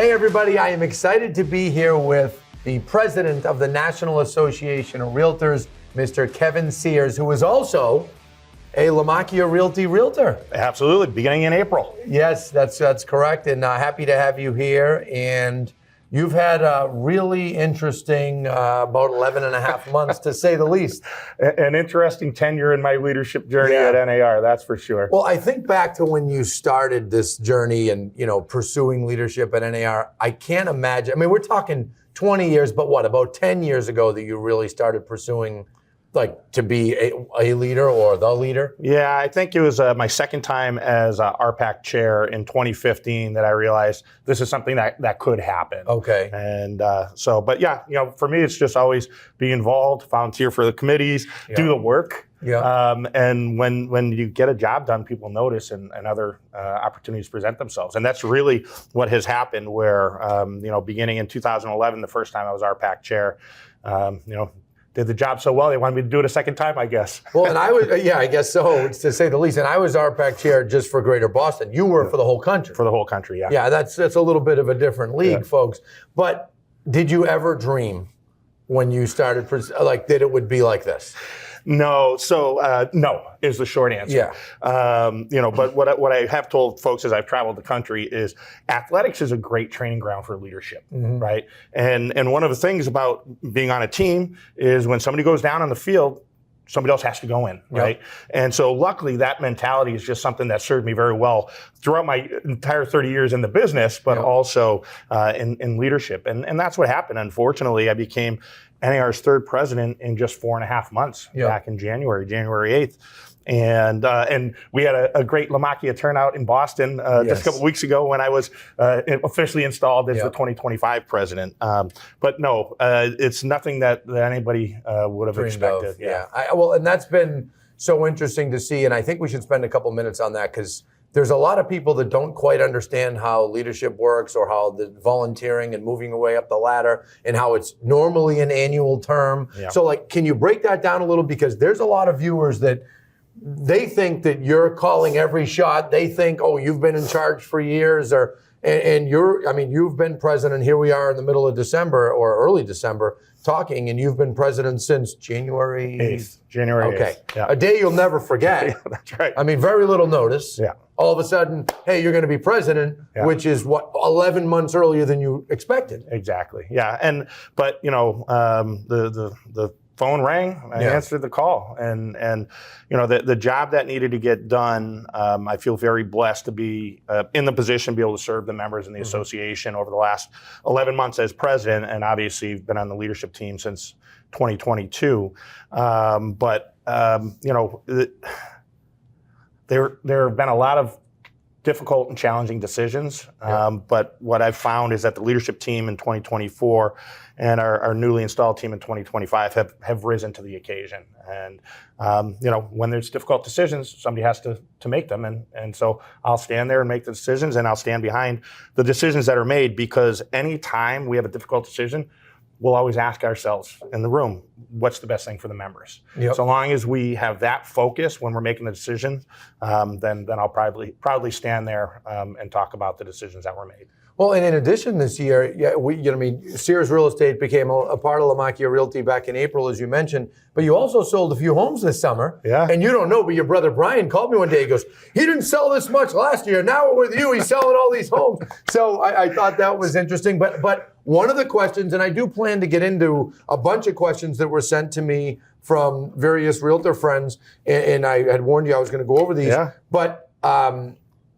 Hey everybody, I am excited to be here with the president of the National Association of Realtors, Mr. Kevin Sears, who is also a Lamacchia Realty Realtor. Absolutely, beginning in April. Yes, that's correct, and happy to have you here. And you've had a really interesting about 11 and a half months, to say the least. An interesting tenure in my leadership journey at NAR, that's for sure. Well, I think back to when you started this journey and, pursuing leadership at NAR. I can't imagine. I mean, we're talking 20 years, but what, about 10 years ago that you really started pursuing to be a leader or the leader? Yeah, I think it was my second time as RPAC chair in 2015 that I realized this is something that could happen. Okay. And but yeah, for me, it's just always be involved, volunteer for the committees, do the work. Yeah. And when you get a job done, people notice and other opportunities present themselves. And that's really what has happened where, beginning in 2011, the first time I was RPAC chair, did the job so well, they wanted me to do it a second time, I guess. Well, and I was, I guess so, to say the least. And I was RPAC chair just for Greater Boston. You were for the whole country. For the whole country, yeah. Yeah, that's a little bit of a different league, folks. But did you ever dream when you started, that it would be like this? No, so no is the short answer. Yeah. But what I have told folks as I've traveled the country is athletics is a great training ground for leadership, right? And one of the things about being on a team is when somebody goes down on the field, somebody else has to go in, right? Yep. And so luckily that mentality is just something that served me very well throughout my entire 30 years in the business, but also in leadership. And that's what happened. Unfortunately, I became NAR's third president in just 4.5 months back in January 8th. And we had a great Lamacchia turnout in Boston just a couple weeks ago when I was officially installed as the 2025 president. But no, it's nothing that anybody would have expected. And that's been so interesting to see. And I think we should spend a couple minutes on that because there's a lot of people that don't quite understand how leadership works or how the volunteering and moving your way up the ladder and how it's normally an annual term. Yeah. So can you break that down a little? Because there's a lot of viewers that they think that you're calling every shot. They think, oh, you've been in charge for years, and you've been president. Here we are in the middle of December or early December talking, and you've been president since January 8th. January 8th. Okay. Yeah. A day you'll never forget. Yeah, that's right. I mean, very little notice. Yeah. All of a sudden, hey, you're going to be president, which is 11 months earlier than you expected. Exactly. Yeah. But the phone rang, I answered the call, and the job that needed to get done, I feel very blessed to be in the position to be able to serve the members in the association over the last 11 months as president, and obviously been on the leadership team since 2022. There have been a lot of difficult and challenging decisions, but what I've found is that the leadership team in 2024 and our newly installed team in 2025 have risen to the occasion. And when there's difficult decisions, somebody has to make them, and so I'll stand there and make the decisions, and I'll stand behind the decisions that are made, because anytime we have a difficult decision, we'll always ask ourselves in the room, what's the best thing for the members? Yep. So long as we have that focus when we're making the decision, then I'll proudly stand there and talk about the decisions that were made. Well, and in addition this year, Sears Real Estate became a part of Lamacchia Realty back in April, as you mentioned, but you also sold a few homes this summer. Yeah. And you don't know, but your brother Brian called me one day, he goes, he didn't sell this much last year, now with you, he's selling all these homes. So I thought that was interesting, but one of the questions, and I do plan to get into a bunch of questions that were sent to me from various realtor friends, and I had warned you I was going to go over these, but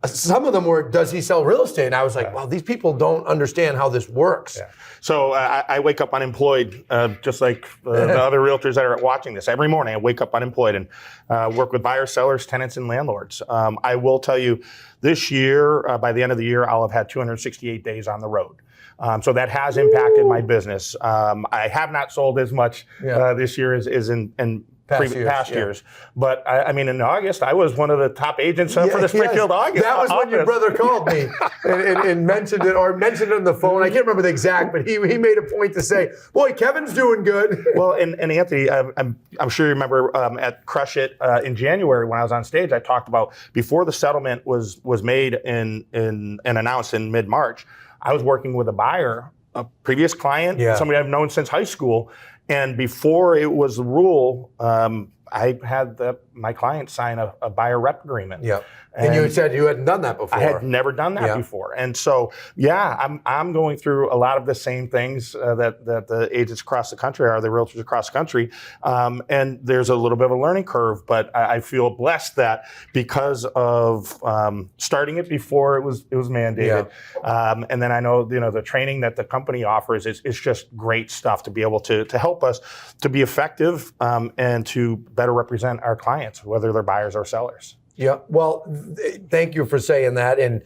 some of them were, does he sell real estate? And I was like, wow, these people don't understand how this works. Yeah. So I wake up unemployed, just like the other realtors that are watching this. Every morning I wake up unemployed and work with buyers, sellers, tenants, and landlords. I will tell you, this year, by the end of the year, I'll have had 268 days on the road. So that has impacted my business. I have not sold as much this year as in past years. But I mean, in August, I was one of the top agents for the Springfield August. That was when your brother called me and mentioned it on the phone. I can't remember the exact, but he made a point to say, "Boy, Kevin's doing good." Well, and Anthony, I'm sure you remember at Crush It in January when I was on stage, I talked about before the settlement was made and announced in mid-March, I was working with a buyer, a previous client, somebody I've known since high school. And before it was the rule, I had my client sign a buyer rep agreement. Yeah. And you said you hadn't done that before. I had never done that before. And so, I'm going through a lot of the same things that the agents across the country are, the realtors across the country. And there's a little bit of a learning curve, but I feel blessed that because of starting it before it was mandated. And then I know, the training that the company offers is just great stuff to be able to help us to be effective and to better represent our clients, whether they're buyers or sellers. Yeah, well, thank you for saying that. And,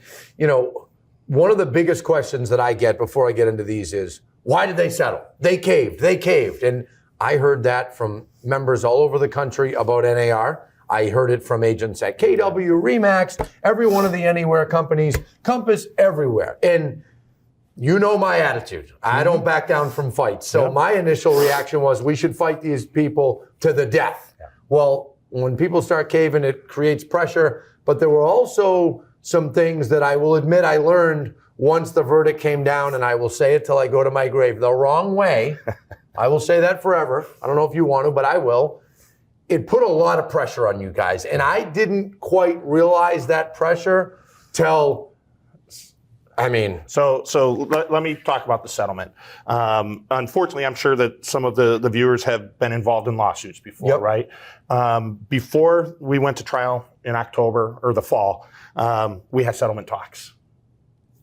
one of the biggest questions that I get before I get into these is, why did they settle? They caved. And I heard that from members all over the country about NAR. I heard it from agents at KW, RE/MAX, every one of the Anywhere companies, Compass, everywhere. And you know my attitude. I don't back down from fights. So my initial reaction was, we should fight these people to the death. Well, when people start caving, it creates pressure. But there were also some things that I will admit I learned once the verdict came down, and I will say it till I go to my grave, the wrong way. I will say that forever. I don't know if you want to, but I will. It put a lot of pressure on you guys. And I didn't quite realize that pressure till, So let me talk about the settlement. Unfortunately, I'm sure that some of the viewers have been involved in lawsuits before, right? Before we went to trial in October or the fall, we had settlement talks.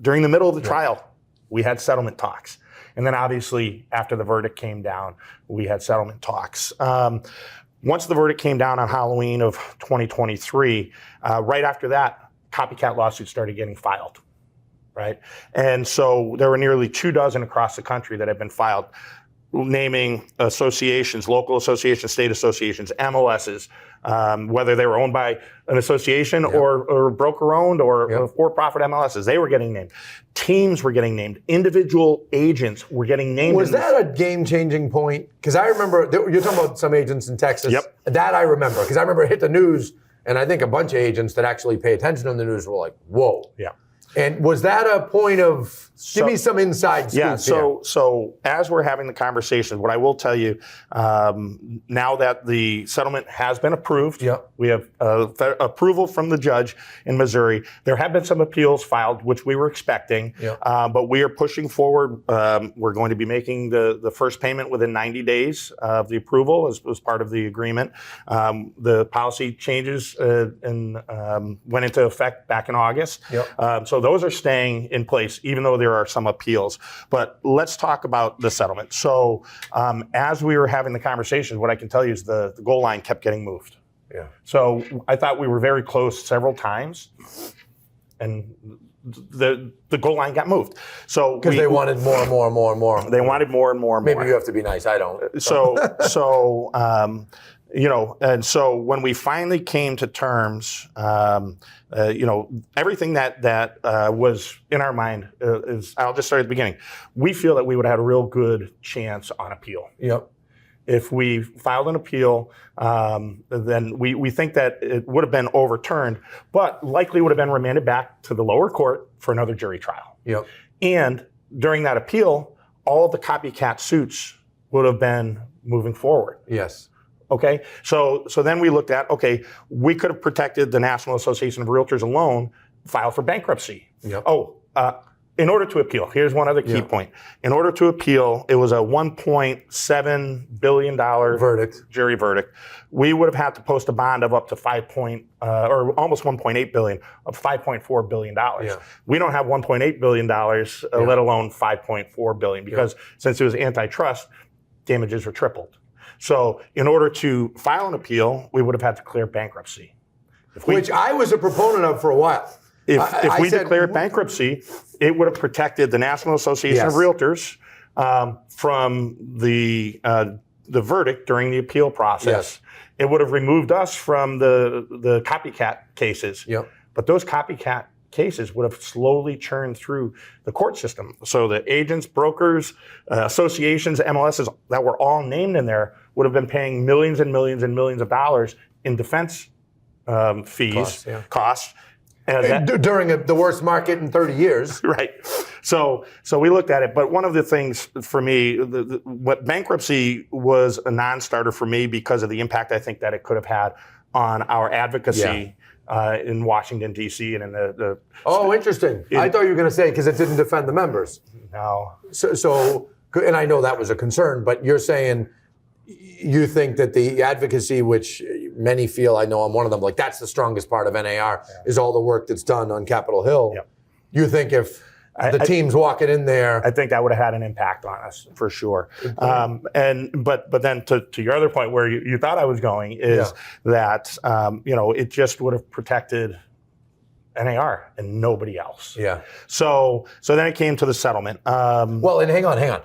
During the middle of the trial, we had settlement talks. And then obviously after the verdict came down, we had settlement talks. Once the verdict came down on Halloween of 2023, right after that, copycat lawsuits started getting filed. Right. And so there were nearly 24 across the country that have been filed, naming associations, local associations, state associations, MLSs, whether they were owned by an association or broker owned or for-profit MLSs. They were getting named. Teams were getting named. Individual agents were getting named. Was that a game-changing point? Because I remember, you're talking about some agents in Texas. That I remember, because I remember it hit the news, and I think a bunch of agents that actually pay attention on the news were like, whoa. And was that a point of, give me some inside scoop so as we're having the conversation, what I will tell you, now that the settlement has been approved, we have approval from the judge in Missouri. There have been some appeals filed, which we were expecting, but we are pushing forward. We're going to be making the first payment within 90 days of the approval as part of the agreement. The policy changes went into effect back in August. So those are staying in place, even though there are some appeals. But let's talk about the settlement. So as we were having the conversations, what I can tell you is the goal line kept getting moved. So I thought we were very close several times, and the goal line got moved. So because they wanted more and more and more and more. They wanted more and more and more. Maybe you have to be nice. I don't. And so when we finally came to terms, everything that was in our mind is, I'll just start at the beginning. We feel that we would have had a real good chance on appeal. If we filed an appeal, then we think that it would have been overturned, but likely would have been remanded back to the lower court for another jury trial. And during that appeal, all of the copycat suits would have been moving forward. Okay, so then we looked at, we could have protected the National Association of Realtors alone, filed for bankruptcy. In order to appeal, here's one other key point. In order to appeal, it was a $1.7 billion jury verdict. We would have had to post a bond of up to or almost $1.8 billion, of $5.4 billion. We don't have $1.8 billion, let alone $5.4 billion, because since it was antitrust, damages were tripled. So in order to file an appeal, we would have had to declare bankruptcy. Which I was a proponent of for a while. If we declared bankruptcy, it would have protected the National Association of Realtors from the verdict during the appeal process. it would have removed us from the copycat cases. Yep. But those copycat cases would have slowly churned through the court system. So the agents, brokers, associations, MLSs that were all named in there would have been paying millions and millions and millions of dollars in defense fees, costs. During the worst market in 30 years. Right. So we looked at it. But one of the things for me, what bankruptcy was a non-starter for me because of the impact I think that it could have had on our advocacy in Washington, D.C. and in the Oh, interesting. I thought you were going to say because it didn't defend the members. No. So, and I know that was a concern, but you're saying you think that the advocacy, which many feel, I know I'm one of them, like that's the strongest part of NAR, is all the work that's done on Capitol Hill. Yep. You think if the team's walking in there, I think that would have had an impact on us for sure. But then to your other point where you thought I was going is that it just would have protected NAR and nobody else. Yeah. So then it came to the settlement. Well, and hang on.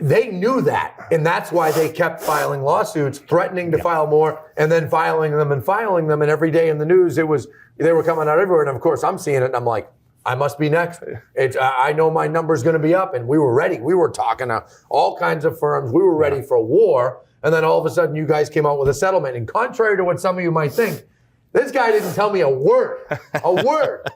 They knew that, and that's why they kept filing lawsuits, threatening to file more, and then filing them. And every day in the news, they were coming out everywhere. And of course, I'm seeing it, and I'm like, I must be next. I know my number's going to be up, and we were ready. We were talking to all kinds of firms. We were ready for war, and then all of a sudden, you guys came out with a settlement. And contrary to what some of you might think, this guy didn't tell me a word. A word.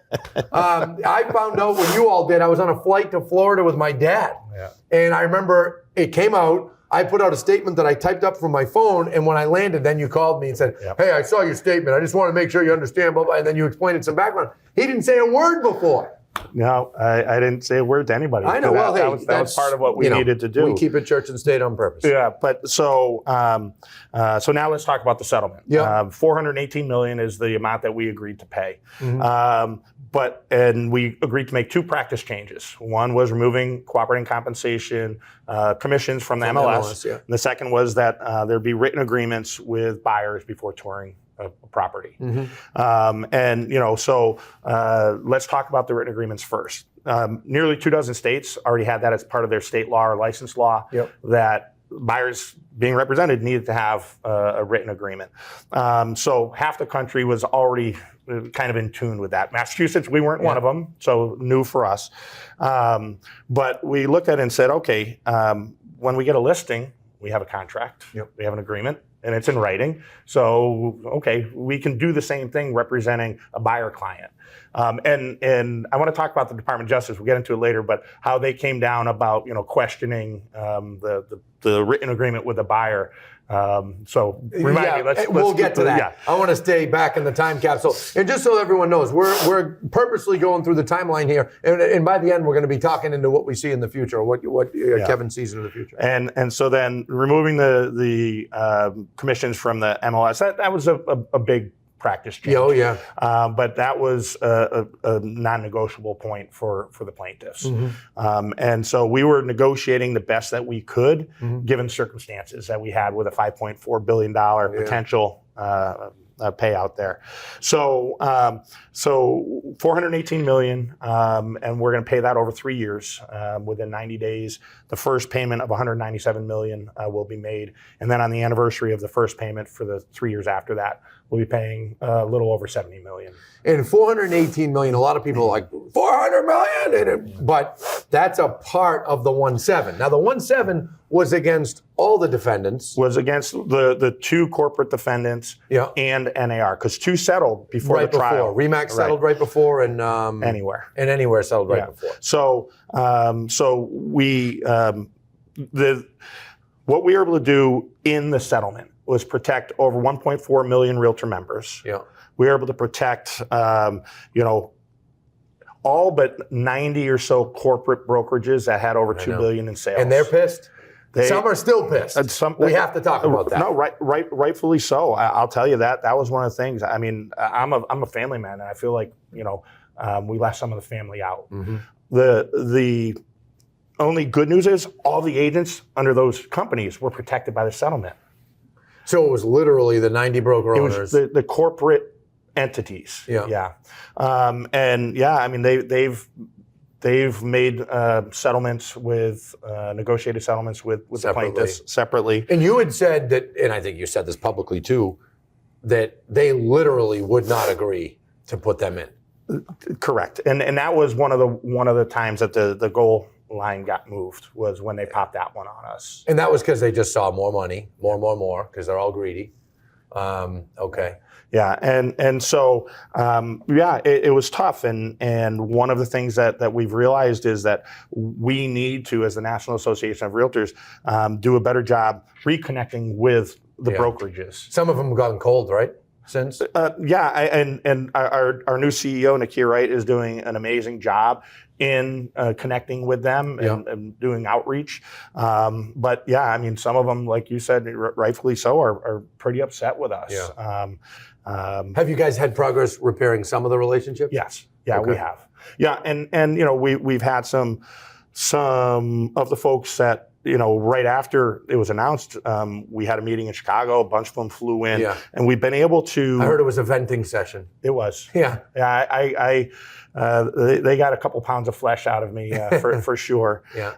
I found out when you all did. I was on a flight to Florida with my dad. Yeah. And I remember it came out. I put out a statement that I typed up from my phone. And when I landed, then you called me and said, hey, I saw your statement. I just want to make sure you understand. Blah, blah. And then you explained it some background. He didn't say a word before. No, I didn't say a word to anybody. I know. Well, that was part of what we needed to do. We keep it church and state on purpose. Yeah, but so now let's talk about the settlement. Yeah. $418 million is the amount that we agreed to pay. Mm-hmm. And we agreed to make two practice changes. One was removing cooperating compensation commissions from the MLS. And the second was that there'd be written agreements with buyers before touring a property. Mm-hmm. So let's talk about the written agreements first. Nearly 24 states already had that as part of their state law or license law, that buyers being represented needed to have a written agreement. So half the country was already kind of in tune with that. Massachusetts, we weren't one of them, so new for us. But we looked at it and said, okay, when we get a listing, we have a contract, we have an agreement, and it's in writing. So, okay, we can do the same thing representing a buyer client. And I want to talk about the Department of Justice. We'll get into it later, but how they came down about questioning the written agreement with the buyer. So remind me. We'll get to that. Yeah. I want to stay back in the time capsule, and just so everyone knows, we're purposely going through the timeline here, and by the end, we're going to be talking into what we see in the future, or what Kevin sees in the future. And so then removing the commissions from the MLS, that was a big practice change. Oh, yeah. But that was a non-negotiable point for the plaintiffs. And so we were negotiating the best that we could, given circumstances that we had with a $5.4 billion potential payout there. So $418 million, and we're going to pay that over 3 years. Within 90 days, the first payment of $197 million will be made, and then on the anniversary of the first payment for the 3 years after that, we'll be paying a little over $70 million. And $418 million, a lot of people are like, $400 million, but that's a part of the 1.7. Now, the 1.7 was against all the defendants. Was against the two corporate defendants and NAR, because two settled before the trial. RE/MAX settled right before, and Anywhere. And Anywhere settled right before. So, we what we were able to do in the settlement was protect over 1.4 million Realtor members. Yeah. We were able to protect, all but 90 or so corporate brokerages that had over $2 billion in sales. And they're pissed? Some are still pissed. We have to talk about that. No, rightfully so. I'll tell you that was one of the things. I mean, I'm a family man, and I feel like we left some of the family out. The only good news is all the agents under those companies were protected by the settlement. So it was literally the 90 broker owners. It was the corporate entities. I mean, they've they've made settlements with negotiated settlements with the plaintiffs separately. And you had said that, and I think you said this publicly too, that they literally would not agree to put them in. Correct, and that was one of the times that the goal line got moved, was when they popped that one on us. And that was because they just saw more money, more, because they're all greedy. Okay. Yeah, and so it was tough, and one of the things that we've realized is that we need to, as the National Association of Realtors, do a better job reconnecting with the brokerages. Some of them have gone cold, right? Since? And our new CEO, Nakia Wright, is doing an amazing job in connecting with them and doing outreach. But yeah, I mean, some of them, like you said, rightfully so, are pretty upset with us. Yeah. Have you guys had progress repairing some of the relationships? Yes. Yeah, we have. Yeah, and we've had some of the folks that, right after it was announced, we had a meeting in Chicago. A bunch of them flew in, and we've been able to. I heard it was a venting session. It was. Yeah. Yeah. They got a couple pounds of flesh out of me for sure. Yeah.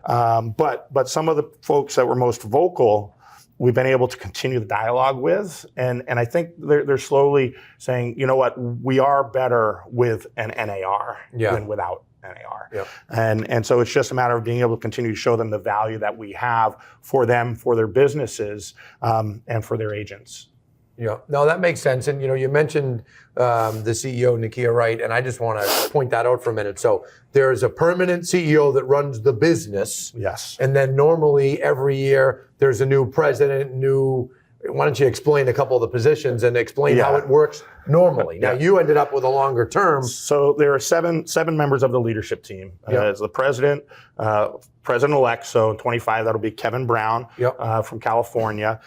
But some of the folks that were most vocal, we've been able to continue the dialogue with, and I think they're slowly saying, you know what, we are better with an NAR than without NAR. Yep. And so it's just a matter of being able to continue to show them the value that we have for them, for their businesses, and for their agents. Yeah, no, that makes sense. And you mentioned the CEO, Nakia Wright, and I just want to point that out for a minute. So there is a permanent CEO that runs the business. Yes. And then normally every year there's a new president, why don't you explain a couple of the positions and explain how it works normally? Now you ended up with a longer term. So there are seven members of the leadership team. As the president, president-elect, so in 25, that'll be Kevin Brown from California.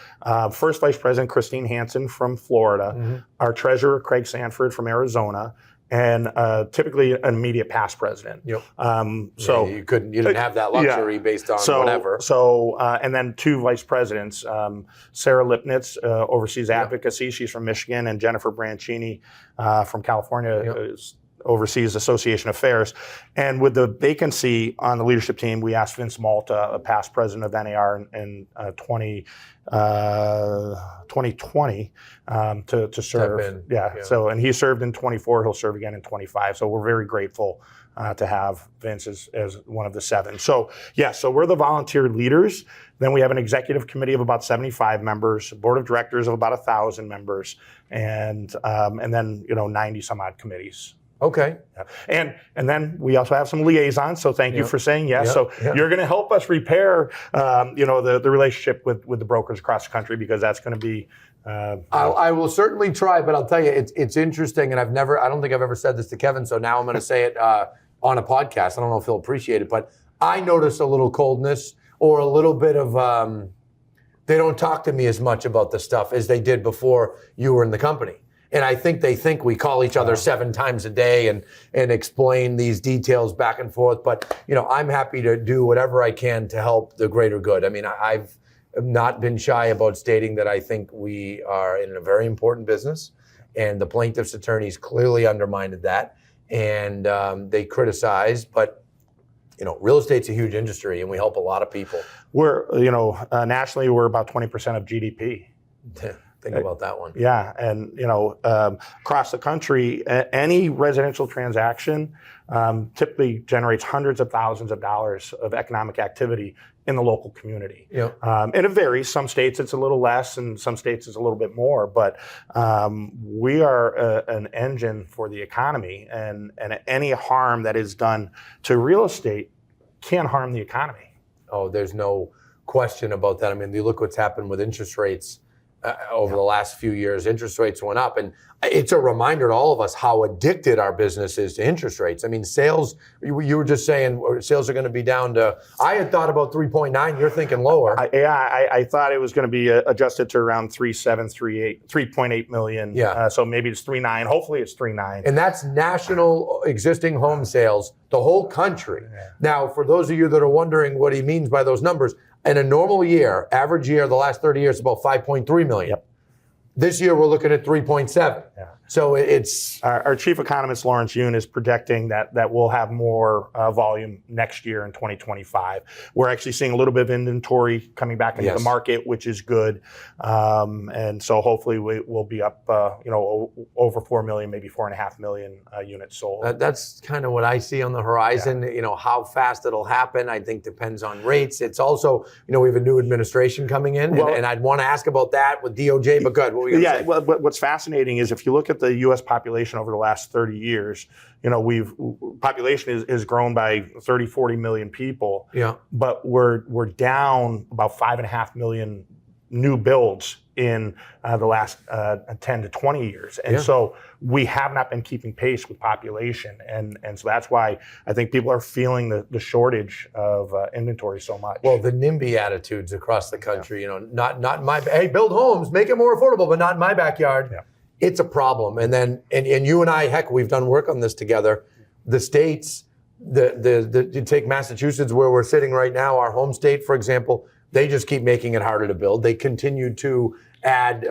First vice president, Christine Hansen from Florida. Mm-hmm. Our treasurer, Craig Sanford from Arizona. And typically an immediate past president. Yep. So you didn't have that luxury based on whatever. So and then two vice presidents, Sarah Lipnitz oversees advocacy. She's from Michigan, and Jennifer Branchini from California oversees association affairs. And with the vacancy on the leadership team, we asked Vince Malta, a past president of NAR in 2020, to serve. So, and he served in 24. He'll serve again in 25. So we're very grateful to have Vince as one of the seven. So so we're the volunteer leaders. Then we have an executive committee of about 75 members, board of directors of about 1,000 members, and then 90 some odd committees. Okay. And then we also have some liaisons. So thank you for saying yes. So you're going to help us repair, the relationship with the brokers across the country, because that's going to be. I will certainly try, but I'll tell you, it's interesting, and I don't think I've ever said this to Kevin. So now I'm going to say it on a podcast. I don't know if he'll appreciate it, but I noticed a little coldness or a little bit of. They don't talk to me as much about the stuff as they did before you were in the company. And I think they think we call each other 7 times a day and explain these details back and forth. But, I'm happy to do whatever I can to help the greater good. I mean, I've not been shy about stating that I think we are in a very important business, and the plaintiff's attorneys clearly undermined that, and they criticized. But, real estate's a huge industry, and we help a lot of people. We're, nationally, we're about 20% of GDP. Think about that one. Yeah, and across the country, any residential transaction typically generates hundreds of thousands of dollars of economic activity in the local community. Yeah. And it varies. Some states it's a little less, and some states it's a little bit more. But we are an engine for the economy, and any harm that is done to real estate can harm the economy. Oh, there's no question about that. I mean, you look what's happened with interest rates. Over the last few years, interest rates went up, and it's a reminder to all of us how addicted our business is to interest rates. I mean, sales, you were just saying sales are going to be down to, I had thought about 3.9, you're thinking lower. I thought it was going to be adjusted to around 3.8 million. Yeah. So maybe it's 3.9, hopefully it's 3.9. And that's national existing home sales, the whole country. Yeah. Now, for those of you that are wondering what he means by those numbers, in a normal year, average year, the last 30 years, about 5.3 million. Yep. This year, we're looking at 3.7. Yeah. So it's our chief economist, Lawrence Yoon, is projecting that we'll have more volume next year in 2025. We're actually seeing a little bit of inventory coming back into the market, which is good. And so hopefully we'll be up, over 4 million, maybe 4.5 million units sold. That's kind of what I see on the horizon. How fast it'll happen, I think depends on rates. It's also, we have a new administration coming in, and I'd want to ask about that with DOJ, but good. What were you gonna say? Well, what's fascinating is if you look at the U.S. population over the last 30 years, population is grown by 30, 40 million people. Yeah. But we're down about 5.5 million new builds in the last 10 to 20 years. And so we have not been keeping pace with population. And so that's why I think people are feeling the shortage of inventory so much. Well, the NIMBY attitudes across the country, not in my, hey, build homes, make it more affordable, but not in my backyard. Yeah. It's a problem. And then, and you and I, heck, we've done work on this together. The states, you take Massachusetts where we're sitting right now, our home state, for example, they just keep making it harder to build. They continue to add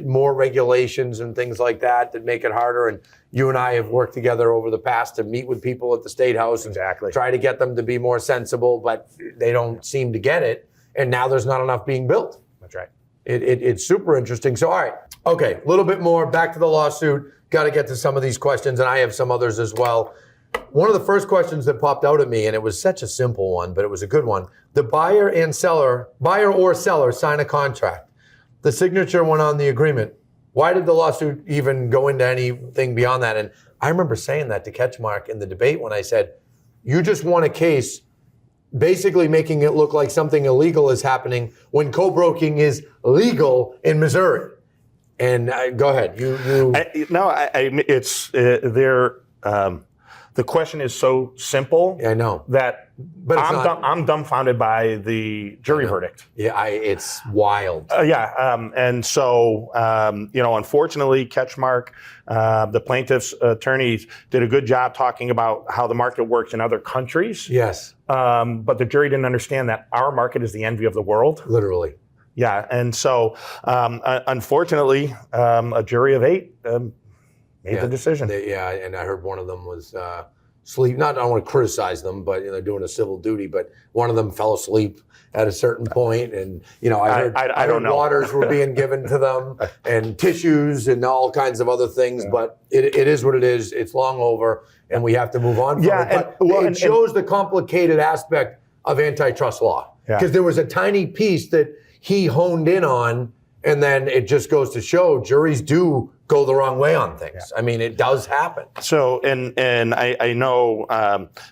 more regulations and things like that make it harder. And you and I have worked together over the past to meet with people at the State House and try to get them to be more sensible, but they don't seem to get it. And now there's not enough being built. That's right. It's super interesting. So, all right. Okay, a little bit more, back to the lawsuit. Got to get to some of these questions, and I have some others as well. One of the first questions that popped out at me, and it was such a simple one, but it was a good one. The buyer or seller sign a contract. The signature went on the agreement. Why did the lawsuit even go into anything beyond that? And I remember saying that to Ketchmark in the debate when I said, you just won a case basically making it look like something illegal is happening when co-broking is legal in Missouri. And go ahead. The question is so simple. I know that, but I'm dumbfounded by the jury verdict. Yeah, it's wild. And so unfortunately, Ketchmark, the plaintiff's attorneys, did a good job talking about how the market works in other countries. Yes. But the jury didn't understand that our market is the envy of the world. Literally. Yeah, and so unfortunately, a jury of 8 made the decision. And I heard one of them was sleep. I don't want to criticize them, but they're doing a civil duty. But one of them fell asleep at a certain point, and I don't know. Waters were being given to them, and tissues, and all kinds of other things. Yeah. But it is what it is. It's long over, and we have to move on from it. But it shows the complicated aspect of antitrust law, because there was a tiny piece that he honed in on, and then it just goes to show juries do go the wrong way on things. Yeah. I mean, it does happen. So, and I know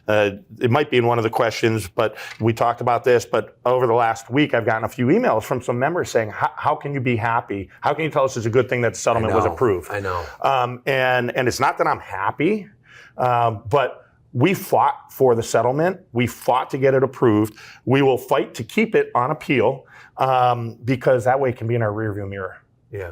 it might be in one of the questions, but we talked about this, but over the last week, I've gotten a few emails from some members saying, how can you be happy? How can you tell us it's a good thing that the settlement was approved? I know. And it's not that I'm happy, but we fought for the settlement. We fought to get it approved. We will fight to keep it on appeal, because that way it can be in our rearview mirror. Yeah.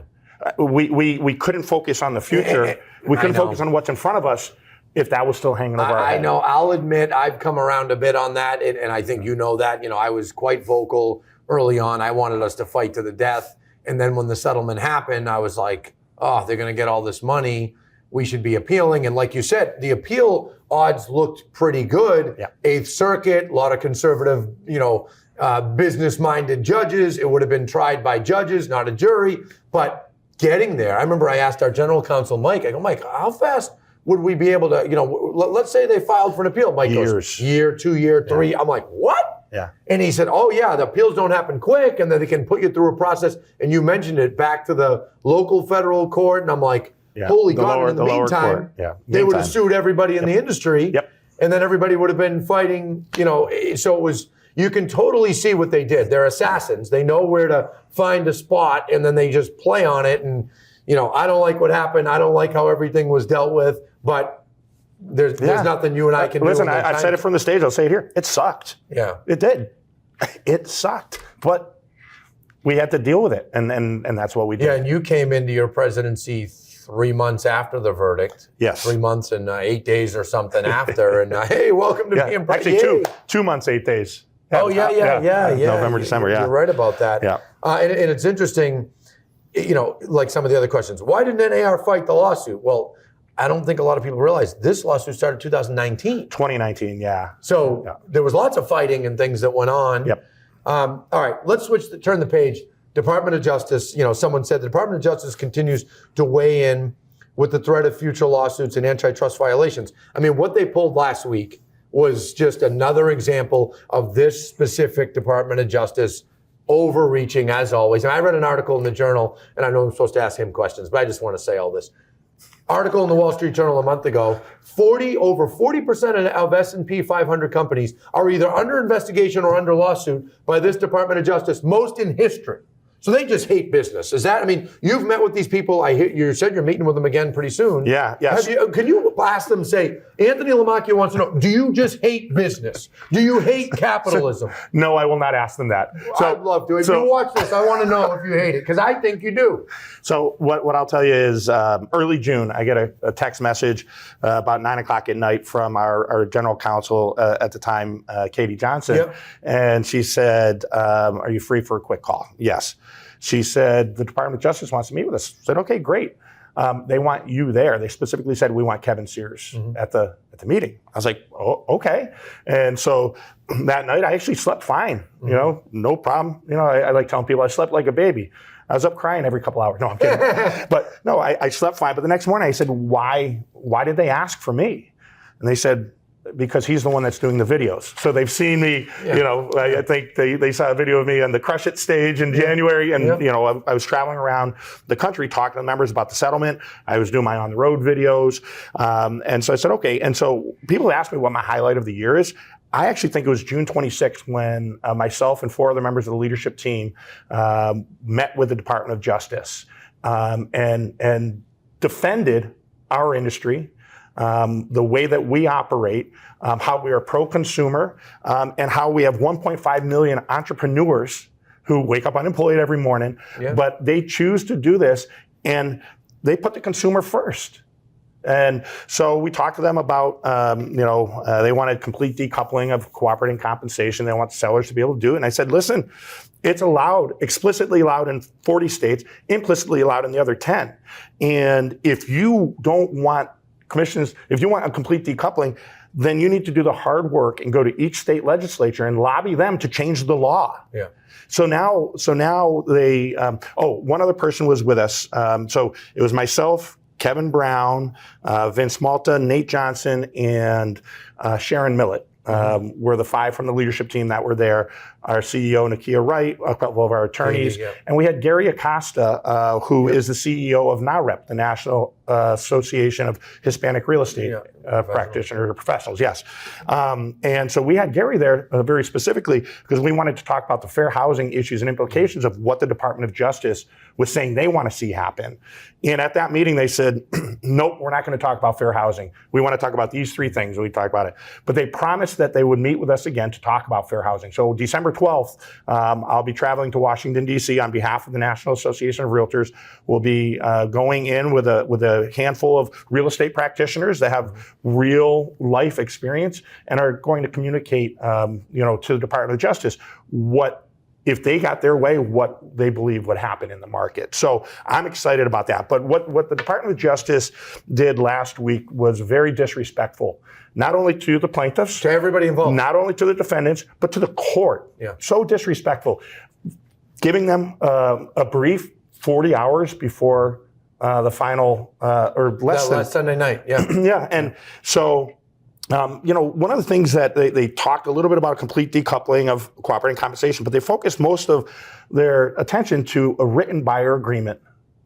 We couldn't focus on the future. We couldn't focus on what's in front of us if that was still hanging over our head. I know. I'll admit I've come around a bit on that, and I think you know that. I was quite vocal early on. I wanted us to fight to the death, and then when the settlement happened, I was like, oh, they're going to get all this money. We should be appealing. And like you said, the appeal odds looked pretty good. Yeah. Eighth Circuit, a lot of conservative, business-minded judges. It would have been tried by judges, not a jury. But getting there, I remember I asked our general counsel, Mike, I go, Mike, how fast would we be able to, let's say they filed for an appeal. Mike goes, year, 2 year, 3. I'm like, what? Yeah. And he said, oh yeah, the appeals don't happen quick, and then they can put you through a process. And you mentioned it, back to the local federal court. And I'm like, holy God, and in the meantime, they would have sued everybody in the industry. Yep. And then everybody would have been fighting, so it was, you can totally see what they did. They're assassins. They know where to find a spot, and then they just play on it. And, I don't like what happened. I don't like how everything was dealt with, but there's nothing you and I can do. Listen, I said it from the stage. I'll say it here. It sucked. Yeah. It did. It sucked. But we had to deal with it, and that's what we did. Yeah, and you came into your presidency 3 months after the verdict. Yes. 3 months and 8 days or something after. And hey, welcome to being president. Actually, 2 months, 8 days. Yeah. November, December, You're right about that. Yeah. And it's interesting. like some of the other questions. Why didn't NAR fight the lawsuit? Well, I don't think a lot of people realize this lawsuit started 2019. 2019, yeah. So there was lots of fighting and things that went on. Yep. All right, let's turn the page. Department of Justice, someone said the Department of Justice continues to weigh in with the threat of future lawsuits and antitrust violations. I mean, what they pulled last week was just another example of this specific Department of Justice overreaching as always. And I read an article in the Journal, and I know I'm supposed to ask him questions, but I just want to say all this. Article in the Wall Street Journal a month ago, over 40% of S&P 500 companies are either under investigation or under lawsuit by this Department of Justice, most in history. So they just hate business. You've met with these people. You said you're meeting with them again pretty soon. Yeah, yes. Can you ask them, say, Anthony Lamacchia wants to know, do you just hate business? Do you hate capitalism? No, I will not ask them that. I'd love to. If you watch this, I want to know if you hate it, because I think you do. So what I'll tell you is early June, I get a text message about 9 o'clock at night from our general counsel at the time, Katie Johnson. Yep. And she said, are you free for a quick call? Yes. She said, the Department of Justice wants to meet with us. I said, okay, great. They want you there. They specifically said, we want Kevin Sears at the meeting. I was like, oh, okay. And so that night I actually slept fine, no problem. I like telling people I slept like a baby. I was up crying every couple hours. No, I'm kidding. But no, I slept fine. But the next morning I said, why did they ask for me? And they said, because he's the one that's doing the videos. So they've seen me, I think they saw a video of me on the Crush It stage in January. And, I was traveling around the country talking to members about the settlement. I was doing my on the road videos. And so I said, okay. And so people ask me what my highlight of the year is. I actually think it was June 26th when myself and 4 other members of the leadership team met with the Department of Justice and defended our industry, the way that we operate, how we are pro-consumer, and how we have 1.5 million entrepreneurs who wake up unemployed every morning, but they choose to do this and they put the consumer first. And so we talked to them about, they wanted complete decoupling of cooperating compensation. They want sellers to be able to do it. And I said, listen, it's allowed, explicitly allowed in 40 states, implicitly allowed in the other 10. And if you don't want commissions, if you want a complete decoupling, then you need to do the hard work and go to each state legislature and lobby them to change the law. Yeah. So now they, one other person was with us. So it was myself, Kevin Brown, Vince Malta, Nate Johnson, and Sharon Millett. Were the 5 from the leadership team that were there. Our CEO, Nakia Wright, a couple of our attorneys. And we had Gary Acosta, who is the CEO of NAREP, the National Association of Hispanic Real Estate Practitioners or Professionals, yes. And so we had Gary there very specifically because we wanted to talk about the fair housing issues and implications of what the Department of Justice was saying they want to see happen. And at that meeting, they said, nope, we're not going to talk about fair housing. We want to talk about these 3 things. We talked about it. But they promised that they would meet with us again to talk about fair housing. So December 12th, I'll be traveling to Washington, D.C. on behalf of the National Association of Realtors. We'll be going in with a handful of real estate practitioners that have real life experience and are going to communicate, to the Department of Justice what, if they got their way, what they believe would happen in the market. So I'm excited about that. But what the Department of Justice did last week was very disrespectful, not only to the plaintiffs, to everybody involved, not only to the defendants, but to the court. Yeah. So disrespectful. Giving them a brief 40 hours before the final, or less than. Last Sunday night, yeah. Yeah, and so, one of the things that they talked a little bit about complete decoupling of cooperating compensation, but they focused most of their attention to a written buyer agreement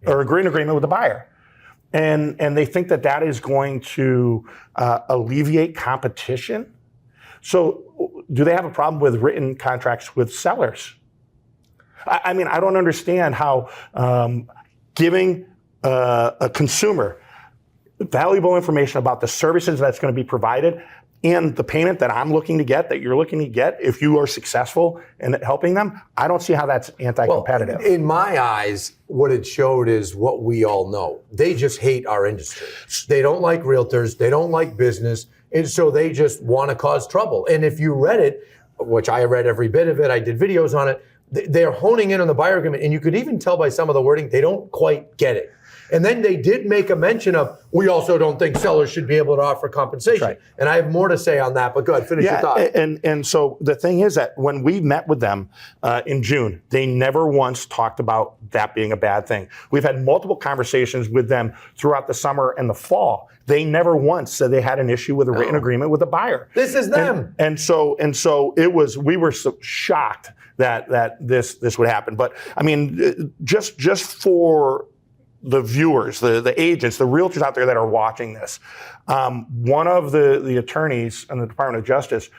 or a written agreement with the buyer. And they think that is going to alleviate competition. So do they have a problem with written contracts with sellers? I mean, I don't understand how giving a consumer valuable information about the services that's going to be provided and the payment that I'm looking to get, that you're looking to get, if you are successful in helping them, I don't see how that's anti-competitive. Well, in my eyes, what it showed is what we all know. They just hate our industry. They don't like realtors. They don't like business. And so they just want to cause trouble. And if you read it, which I read every bit of it, I did videos on it, they're honing in on the buyer agreement, and you could even tell by some of the wording, they don't quite get it. And then they did make a mention of, we also don't think sellers should be able to offer compensation. Right. And I have more to say on that, but go ahead, finish your thought. And so the thing is that when we met with them in June, they never once talked about that being a bad thing. We've had multiple conversations with them throughout the summer and the fall. They never once said they had an issue with a written agreement with the buyer. This is them. And so it was, we were so shocked that this would happen. But I mean, just for the viewers, the agents, the realtors out there that are watching this, one of the attorneys in the Department of Justice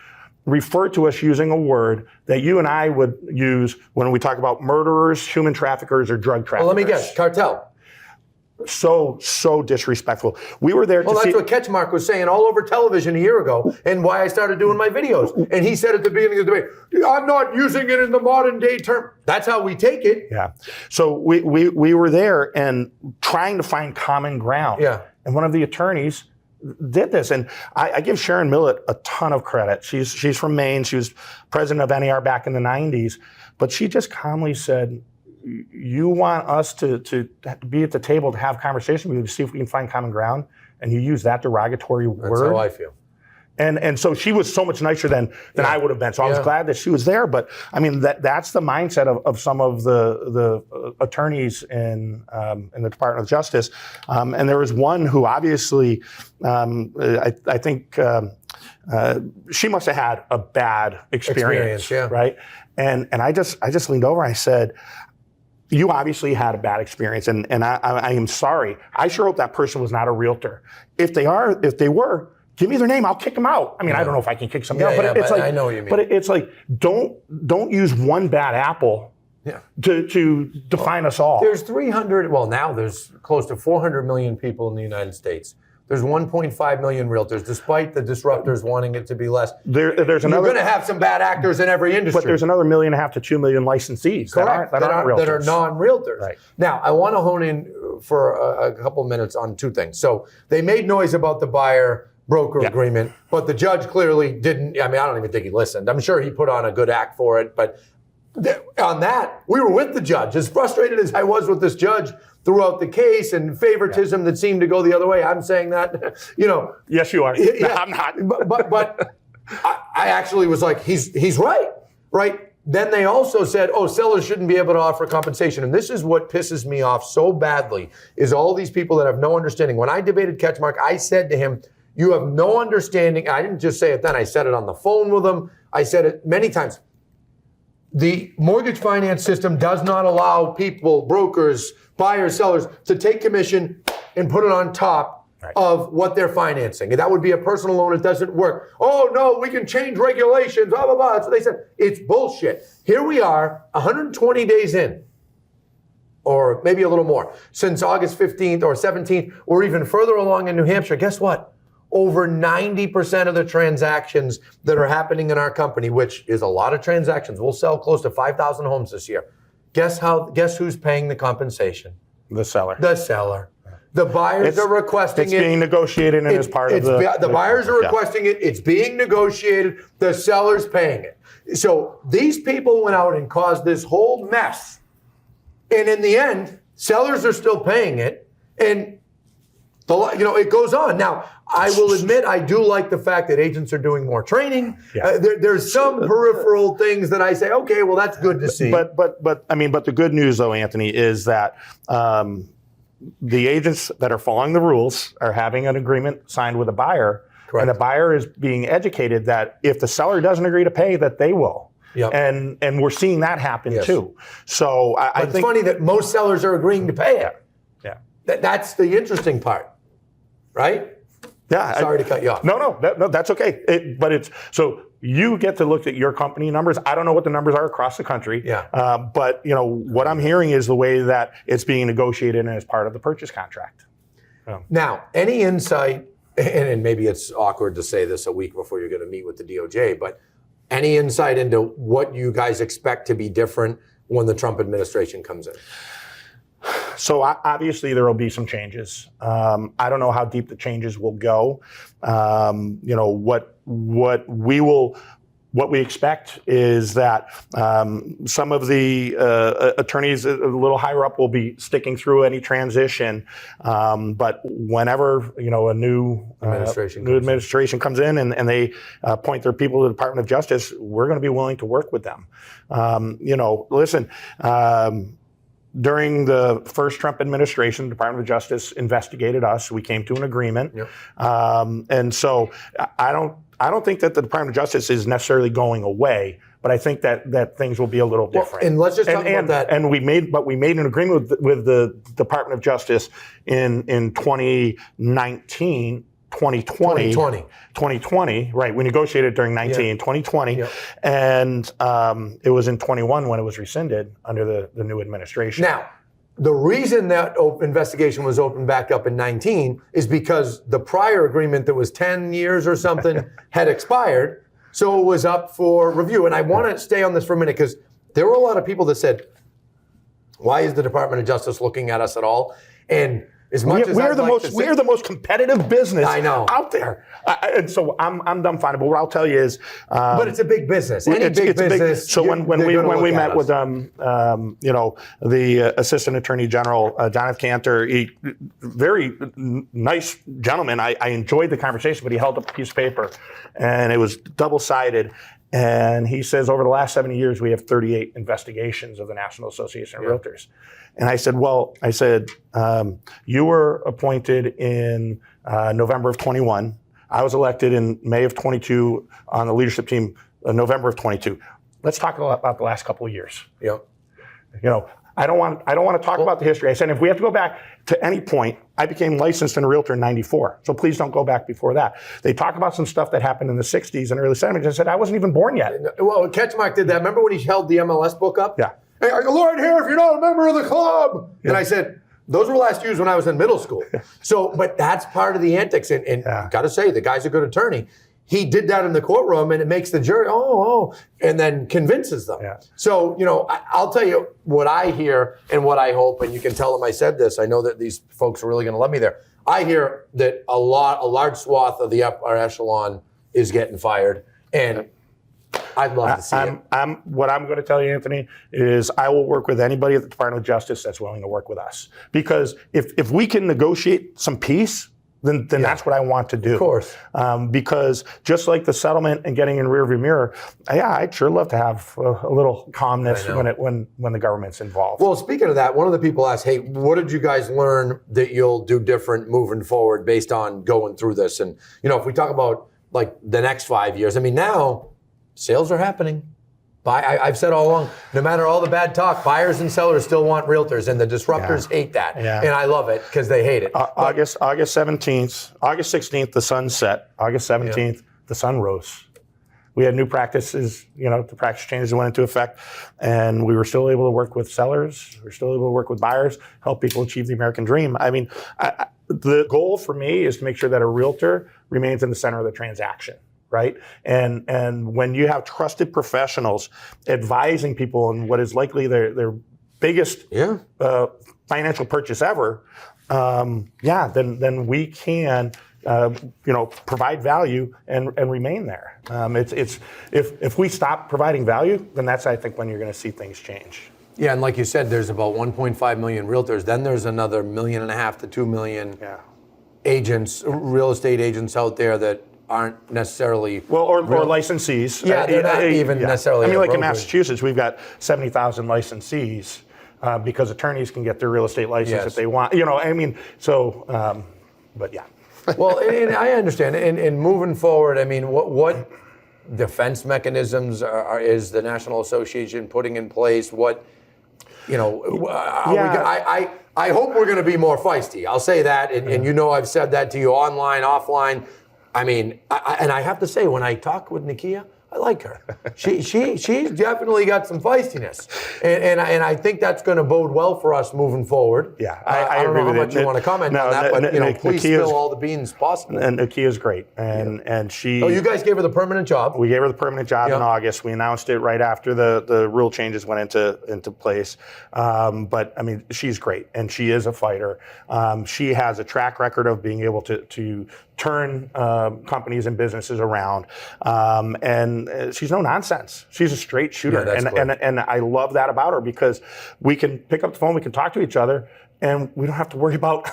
referred to us using a word that you and I would use when we talk about murderers, human traffickers, or drug traffickers. Well, let me guess, cartel. So disrespectful. We were there to see. Well, that's what Ketchmark was saying all over television a year ago, and why I started doing my videos. And he said at the beginning of the debate, I'm not using it in the modern day term. That's how we take it. Yeah. So we were there and trying to find common ground. Yeah. And one of the attorneys did this. And I give Sharon Millett a ton of credit. She's from Maine. She was president of NAR back in the 90s. But she just calmly said, you want us to be at the table to have conversation with you to see if we can find common ground, and you use that derogatory word. That's how I feel. And so she was so much nicer than I would have been. So I was glad that she was there. But I mean, that's the mindset of some of the attorneys in the Department of Justice. And there was one who obviously, I think she must have had a bad experience, right? And I just leaned over and I said, you obviously had a bad experience, and I am sorry. I sure hope that person was not a realtor. If they were, give me their name. I'll kick them out. I mean, I don't know if I can kick somebody out, but it's like, I know what you mean. But it's like, don't use one bad apple to define us all. There's 300. Well, now there's close to 400 million people in the United States. There's 1.5 million realtors, despite the disruptors wanting it to be less. You're going to have some bad actors in every industry. But there's another 1.5 million to 2 million licensees that aren't realtors. That are non-realtors. Right. Now, I want to hone in for a couple minutes on two things. So they made noise about the buyer-broker agreement, but the judge clearly didn't. I mean, I don't even think he listened. I'm sure he put on a good act for it, but on that, we were with the judge. As frustrated as I was with this judge throughout the case and favoritism that seemed to go the other way, I'm saying that, Yes, you are. No, I'm not. But I actually was like, he's right, right? Then they also said, sellers shouldn't be able to offer compensation. And this is what pisses me off so badly, is all these people that have no understanding. When I debated Ketchmark, I said to him, you have no understanding. I didn't just say it then. I said it on the phone with him. I said it many times. The mortgage finance system does not allow people, brokers, buyers, sellers, to take commission and put it on top of what they're financing. And that would be a personal loan. It doesn't work. Oh, no, we can change regulations, blah, blah, blah. That's what they said. It's bullshit. Here we are, 120 days in, or maybe a little more, since August 15th or 17th, or even further along in New Hampshire. Guess what? Over 90% of the transactions that are happening in our company, which is a lot of transactions, we'll sell close to 5,000 homes this year. Guess who's paying the compensation? The seller. The seller. The buyers are requesting it. It's being negotiated and as part of the buyers are requesting it. It's being negotiated. The seller's paying it. So these people went out and caused this whole mess. And in the end, sellers are still paying it. And it goes on. Now, I will admit, I do like the fact that agents are doing more training. Yeah. There's some peripheral things that I say, okay, well, that's good to see. But the good news, though, Anthony, is that the agents that are following the rules are having an agreement signed with a buyer. Correct. And the buyer is being educated that if the seller doesn't agree to pay, that they will. Yep. And we're seeing that happen too. So I think it's funny that most sellers are agreeing to pay it. Yeah. That's the interesting part. Right? Yeah. Sorry to cut you off. No, that's okay. So you get to look at your company numbers. I don't know what the numbers are across the country. Yeah. But what I'm hearing is the way that it's being negotiated and as part of the purchase contract. Now, any insight, and maybe it's awkward to say this a week before you're going to meet with the DOJ, but any insight into what you guys expect to be different when the Trump administration comes in? So obviously there will be some changes. I don't know how deep the changes will go. What we will what we expect is that some of the attorneys a little higher up will be sticking through any transition, but whenever a new administration comes in and they appoint their people to the Department of Justice, we're going to be willing to work with them. Listen. During the first Trump administration, the Department of Justice investigated us. We came to an agreement, and so I don't think that the Department of Justice is necessarily going away, but I think that things will be a little different. And let's just talk about that. And we made an agreement with the Department of Justice in 2020, right? We negotiated during 2020, and it was in 21 when it was rescinded under the new administration. Now, the reason that investigation was opened back up in 19 is because the prior agreement that was 10 years or something had expired, so it was up for review. And I want to stay on this for a minute because there were a lot of people that said, why is the Department of Justice looking at us at all? And as much as we are the most competitive business out there, and so I'm dumbfounded. But what I'll tell you is, but it's a big business. Any big business. So when we met with the Assistant Attorney General Jonathan Cantor, very nice gentleman. I enjoyed the conversation, but he held up a piece of paper, and it was double-sided. And he says, over the last 70 years, we have 38 investigations of the National Association of Realtors. And I said, you were appointed in November of 21. I was elected in May of 22 on the leadership team, November of 22. Let's talk about the last couple of years. I don't want to talk about the history. I said, if we have to go back to any point, I became licensed in a realtor in 94. So please don't go back before that. They talk about some stuff that happened in the 60s and early 70s. I said, I wasn't even born yet. Well, Ketchmark did that. Remember when he held the MLS book up? Yeah. Hey, are you Lord here if you're not a member of the club? Yeah. And I said, those were last years when I was in middle school. So, but that's part of the antics. And got to say, the guy's a good attorney. He did that in the courtroom, and it makes the jury, and then convinces them. Yeah. So, I'll tell you what I hear and what I hope, and you can tell them I said this. I know that these folks are really going to love me there. I hear that a large swath of the upper echelon is getting fired, and I'd love to see it. What I'm going to tell you, Anthony, is I will work with anybody at the Department of Justice that's willing to work with us. Because if we can negotiate some peace, then that's what I want to do. Of course. Because just like the settlement and getting in rearview mirror, I'd sure love to have a little calmness when the government's involved. Well, speaking of that, one of the people asked, hey, what did you guys learn that you'll do different moving forward based on going through this? And, if we talk about like the next 5 years, now sales are happening. I've said all along, no matter all the bad talk, buyers and sellers still want realtors, and the disruptors hate that. Yeah. And I love it because they hate it. August 17th, August 16th, the sun set. August 17th, the sun rose. We had new practices, the practice changes went into effect, and we were still able to work with sellers. We were still able to work with buyers, help people achieve the American dream. The goal for me is to make sure that a realtor remains in the center of the transaction. Right? And when you have trusted professionals advising people on what is likely their biggest financial purchase ever, then we can provide value and remain there. If we stop providing value, then that's, I think, when you're going to see things change. Yeah, and like you said, there's about 1.5 million realtors. Then there's another 1.5 million to 2 million agents, real estate agents out there that aren't necessarily or licensees. Yeah, they're not even necessarily. Like in Massachusetts, we've got 70,000 licensees because attorneys can get their real estate license if they want. But yeah. Well, and I understand. And moving forward, what defense mechanisms is the National Association putting in place? What I hope we're going to be more feisty. I'll say that, and I've said that to you online, offline. And I have to say, when I talk with Lamacchia, I like her. She's definitely got some feistiness, and I think that's going to bode well for us moving forward. Yeah, I don't know how much you want to comment on that, but please spill all the beans possible. And Lamacchia's great, and she. Oh, you guys gave her the permanent job. We gave her the permanent job in August. We announced it right after the rule changes went into place. But she's great, and she is a fighter. She has a track record of being able to turn companies and businesses around, and she's no nonsense. She's a straight shooter, Yeah, that's clear. and I love that about her because we can pick up the phone, we can talk to each other, and we don't have to worry about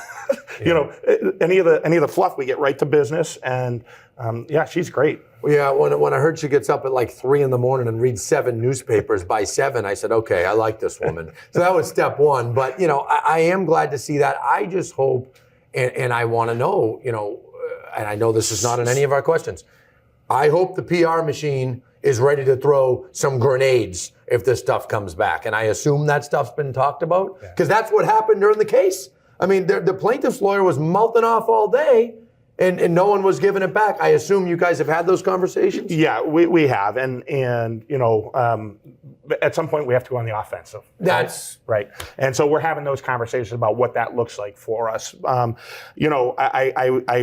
any of the fluff. We get right to business, and she's great. Yeah, when I heard she gets up at like 3 a.m. and reads 7 newspapers by 7, I said, okay, I like this woman. So that was step one. But I am glad to see that. I just hope, and I want to know, and I know this is not in any of our questions. I hope the PR machine is ready to throw some grenades if this stuff comes back. And I assume that stuff's been talked about because that's what happened during the case. I mean, the plaintiff's lawyer was mouthing off all day. And no one was giving it back. I assume you guys have had those conversations? Yeah, we have. And at some point we have to go on the offensive. That's right. And so we're having those conversations about what that looks like for us. I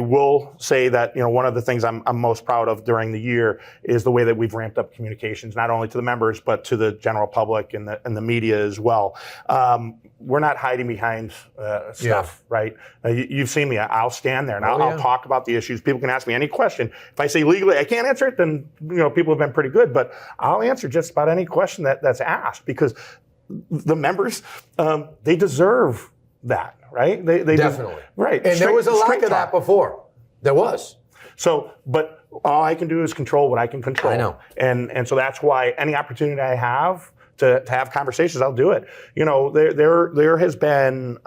will say that, one of the things I'm most proud of during the year is the way that we've ramped up communications, not only to the members, but to the general public and the media as well. We're not hiding behind stuff, right? You've seen me. I'll stand there and I'll talk about the issues. People can ask me any question. If I say legally I can't answer it, then people have been pretty good. But I'll answer just about any question that's asked because the members they deserve that, right? They definitely right. And there was a lack of that before. There was. So, but all I can do is control what I can control. I know. And so that's why any opportunity I have to have conversations, I'll do it. There has been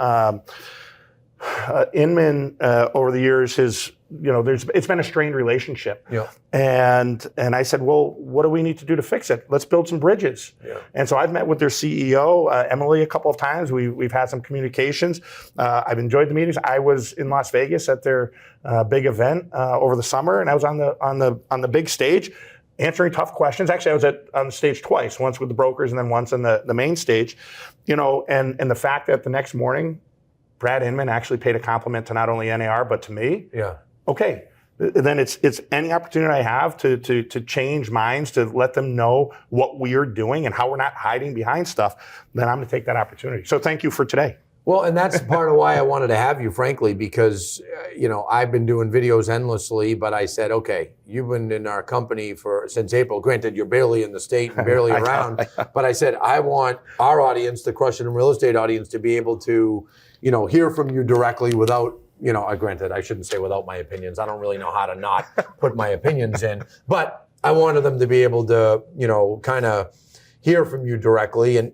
Inman over the years it's been a strained relationship. Yeah. And I said, well, what do we need to do to fix it? Let's build some bridges. Yeah. And so I've met with their CEO, Emily, a couple of times. We've had some communications. I've enjoyed the meetings. I was in Las Vegas at their big event over the summer, and I was on the big stage answering tough questions. Actually, I was on the stage twice, once with the brokers and then once on the main stage. And the fact that the next morning, Brad Inman actually paid a compliment to not only NAR, but to me. Yeah. Okay. Then it's any opportunity I have to change minds, to let them know what we are doing and how we're not hiding behind stuff, then I'm going to take that opportunity. So thank you for today. Well, and that's part of why I wanted to have you, frankly, because, I've been doing videos endlessly, but I said, okay, you've been in our company since April. Granted, you're barely in the state and barely around, but I said, I want our audience, the Crush It in Real Estate audience, to be able to, hear from you directly without, granted, I shouldn't say without my opinions. I don't really know how to not put my opinions in, but I wanted them to be able to, kind of hear from you directly. And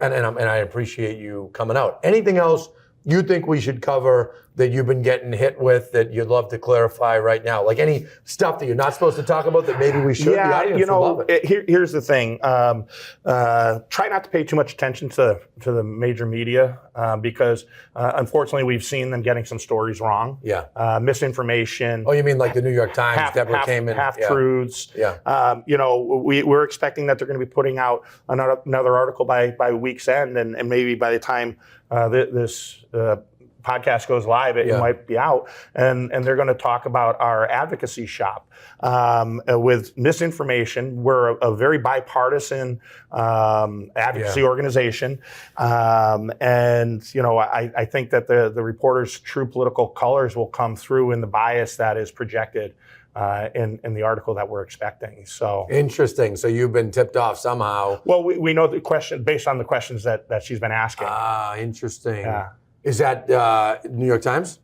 I appreciate you coming out. Anything else you think we should cover that you've been getting hit with that you'd love to clarify right now? Like any stuff that you're not supposed to talk about that maybe we should? Yeah, the audience will love it. Here's the thing. Try not to pay too much attention to the major media because unfortunately we've seen them getting some stories wrong. Yeah. Misinformation. Oh, you mean like the New York Times, Deborah came in. Half-truths. Yeah. We're expecting that they're going to be putting out another article by week's end, and maybe by the time this podcast goes live, it might be out, and they're going to talk about our advocacy shop with misinformation. We're a very bipartisan advocacy organization, and I think that the reporters' true political colors will come through in the bias that is projected in the article that we're expecting. So interesting. So you've been tipped off somehow. Well, we know the question based on the questions that she's been asking. Ah, interesting. Yeah. Is that New York Times?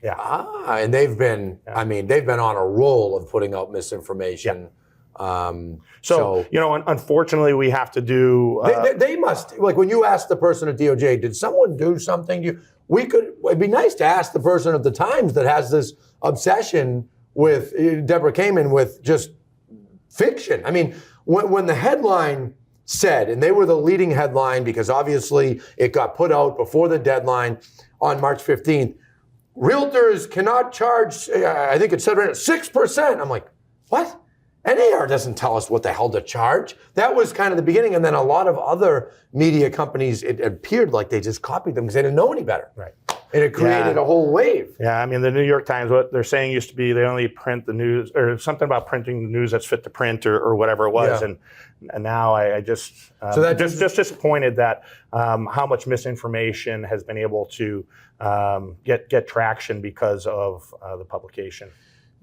Yeah. Ah, and they've been, they've been on a roll of putting out misinformation. Yeah. Unfortunately, we have to do. They must, like when you asked the person at DOJ, did someone do something? It'd be nice to ask the person at the Times that has this obsession with Deborah Kamen with just fiction. I mean, when the headline said, and they were the leading headline because obviously it got put out before the deadline on March 15th, realtors cannot charge, I think it said right now, 6%. I'm like, what? NAR doesn't tell us what the hell to charge. That was kind of the beginning. And then a lot of other media companies, it appeared like they just copied them because they didn't know any better. Right. And it created a whole wave. Yeah, I mean, the New York Times, what they're saying used to be they only print the news, or something about printing the news that's fit to print, or whatever it was. Yeah. And now I just just disappointed that how much misinformation has been able to get traction because of the publication.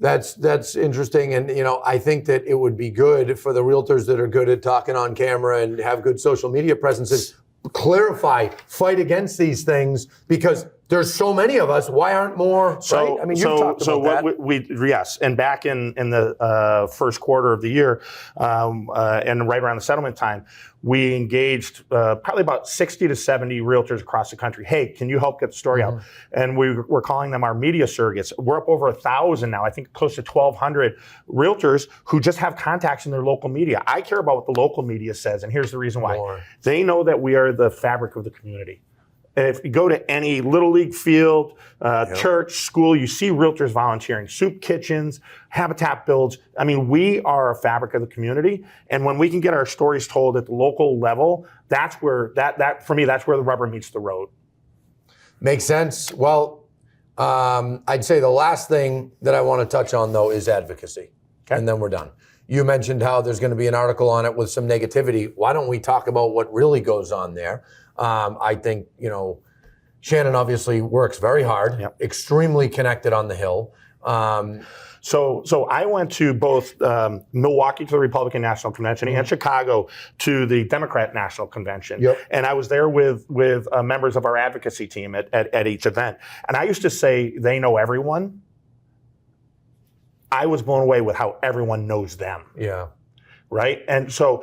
That's interesting, and I think that it would be good for the realtors that are good at talking on camera and have good social media presences. Clarify, fight against these things, because there's so many of us. Why aren't more? Right? I mean, you've talked about that. Yes, and back in the first quarter of the year, and right around the settlement time, we engaged probably about 60 to 70 realtors across the country. Hey, can you help get the story out? And we're calling them our media surrogates. We're up over 1,000 now. I think close to 1,200 realtors who just have contacts in their local media. I care about what the local media says, and here's the reason why. They know that we are the fabric of the community. If you go to any Little League field, church, school, you see realtors volunteering, soup kitchens, habitat builds. I mean, we are a fabric of the community. And when we can get our stories told at the local level, that's where, for me, that's where the rubber meets the road. Makes sense. Well, I'd say the last thing that I want to touch on, though, is advocacy. Okay. And then we're done. You mentioned how there's going to be an article on it with some negativity. Why don't we talk about what really goes on there? I think, Shannon obviously works very hard, extremely connected on the Hill. So I went to both Milwaukee to the Republican National Convention and Chicago to the Democrat National Convention. And I was there with members of our advocacy team at each event. And I used to say, they know everyone. I was blown away with how everyone knows them. Yeah. Right? And so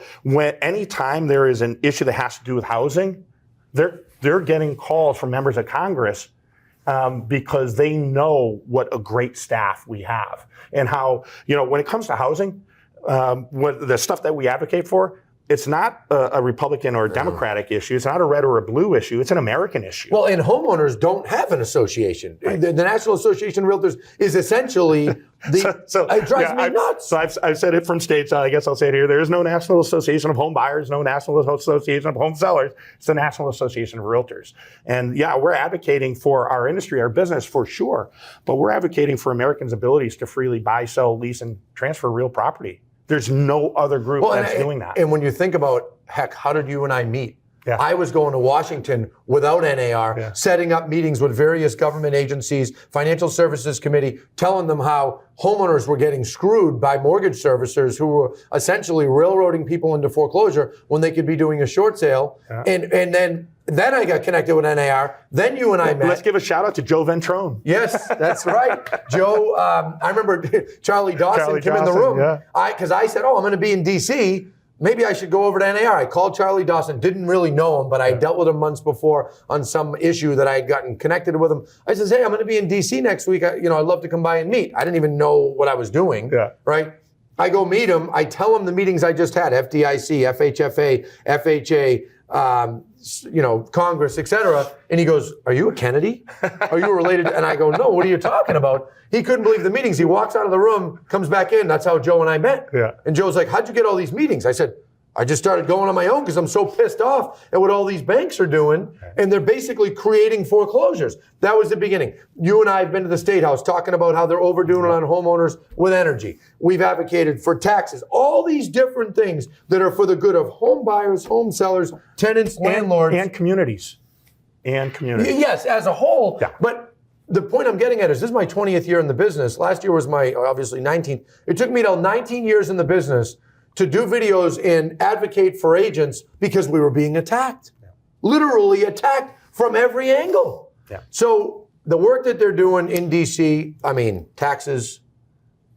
anytime there is an issue that has to do with housing, they're getting calls from members of Congress because they know what a great staff we have, and how, when it comes to housing, the stuff that we advocate for, it's not a Republican or a Democratic issue. It's not a red or a blue issue. It's an American issue. Well, and homeowners don't have an association. Right. The National Association of Realtors is essentially it drives me nuts. So I've said it from stage. I guess I'll say it here. There is no National Association of Home Buyers, no National Association of Home Sellers. It's the National Association of Realtors. And we're advocating for our industry, our business, for sure. But we're advocating for Americans' abilities to freely buy, sell, lease, and transfer real property. There's no other group that's doing that. And when you think about, heck, how did you and I meet? I was going to Washington without NAR, setting up meetings with various government agencies, Financial Services Committee, telling them how homeowners were getting screwed by mortgage servicers who were essentially railroading people into foreclosure when they could be doing a short sale. And then I got connected with NAR. Then you and I met. Let's give a shout out to Joe Ventrone. Yes, that's right. Joe, I remember Charlie Dawson came in the room. Because I said, I'm going to be in D.C., maybe I should go over to NAR. I called Charlie Dawson, didn't really know him, but I dealt with him months before on some issue that I had gotten connected with him. I says, hey, I'm going to be in D.C. next week. I'd love to come by and meet. I didn't even know what I was doing, right? I go meet him. I tell him the meetings I just had, FDIC, FHFA, FHA, Congress, et cetera. And he goes, are you a Kennedy? Are you related? And I go, no, what are you talking about? He couldn't believe the meetings. He walks out of the room, comes back in. That's how Joe and I met. And Joe's like, how'd you get all these meetings? I said, I just started going on my own because I'm so pissed off at what all these banks are doing. And they're basically creating foreclosures. That was the beginning. You and I have been to the State House talking about how they're overdoing it on homeowners with energy. We've advocated for taxes. All these different things that are for the good of home buyers, home sellers, tenants, landlords. And communities. Yes, as a whole. But the point I'm getting at is this is my 20th year in the business. Last year was my, obviously, 19th. It took me till 19 years in the business to do videos and advocate for agents because we were being attacked. Literally attacked from every angle. So the work that they're doing in D.C., taxes,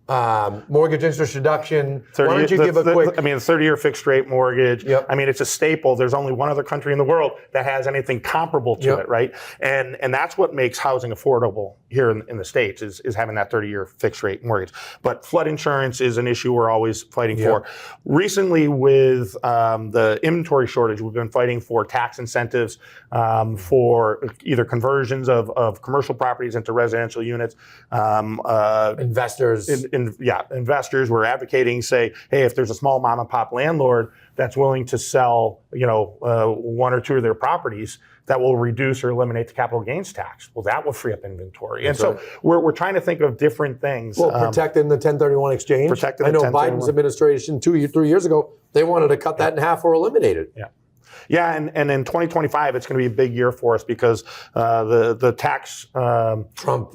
mortgage interest reduction. Why don't you give a quick... 30-year fixed rate mortgage. It's a staple. There's only one other country in the world that has anything comparable to it, right? And that's what makes housing affordable here in the States is having that 30-year fixed rate mortgage. But flood insurance is an issue we're always fighting for. Recently with the inventory shortage, we've been fighting for tax incentives for either conversions of commercial properties into residential units. Investors. Investors. We're advocating, say, hey, if there's a small mom and pop landlord that's willing to sell, one or two of their properties, that will reduce or eliminate the capital gains tax. Well, that will free up inventory. And so we're trying to think of different things. Well, protecting the 1031 exchange. I know Biden's administration 3 years ago, they wanted to cut that in half or eliminate it. Yeah, and in 2025, it's going to be a big year for us because the tax Trump